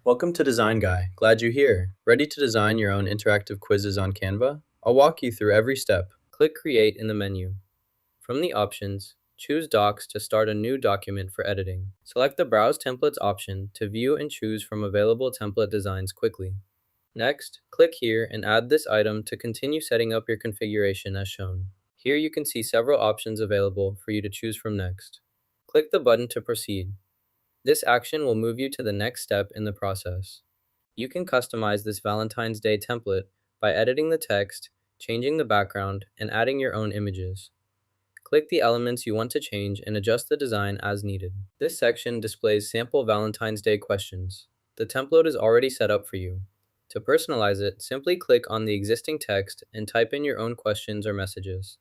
Welcome to Design Guy. Glad you're here. Ready to design your own interactive quizzes on Canva? I'll walk you through every step. Click Create in the menu. From the options, choose Docs to start a new document for editing. Select the Browse Templates option to view and choose from available template designs quickly. Next, click here and add this item to continue setting up your configuration as shown. Here you can see several options available for you to choose from next. Click the button to proceed. This action will move you to the next step in the process. You can customize this Valentine's Day template by editing the text, changing the background, and adding your own images. Click the elements you want to change and adjust the design as needed. This section displays sample Valentine's Day questions. The template is already set up for you. To personalize it, simply click on the existing text and type in your own questions or messages.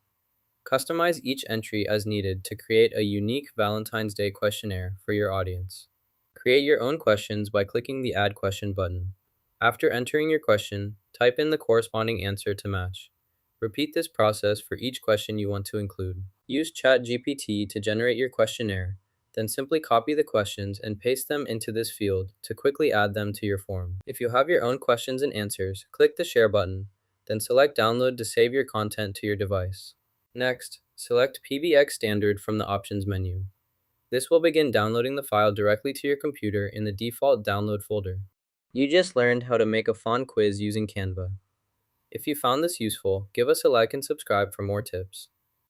Customize each entry as needed to create a unique Valentine's Day questionnaire for your audience. Create your own questions by clicking the Add Question button. After entering your question, type in the corresponding answer to match. Repeat this process for each question you want to include. Use ChatGPT to generate your questionnaire, then simply copy the questions and paste them into this field to quickly add them to your form. If you have your own questions and answers, click the Share button, then select Download to save your content to your device. Next, select PBX Standard from the Options menu. This will begin downloading the file directly to your computer in the default download folder. You just learned how to make a fun quiz using Canva. If you found this useful, give us a like and subscribe for more tips.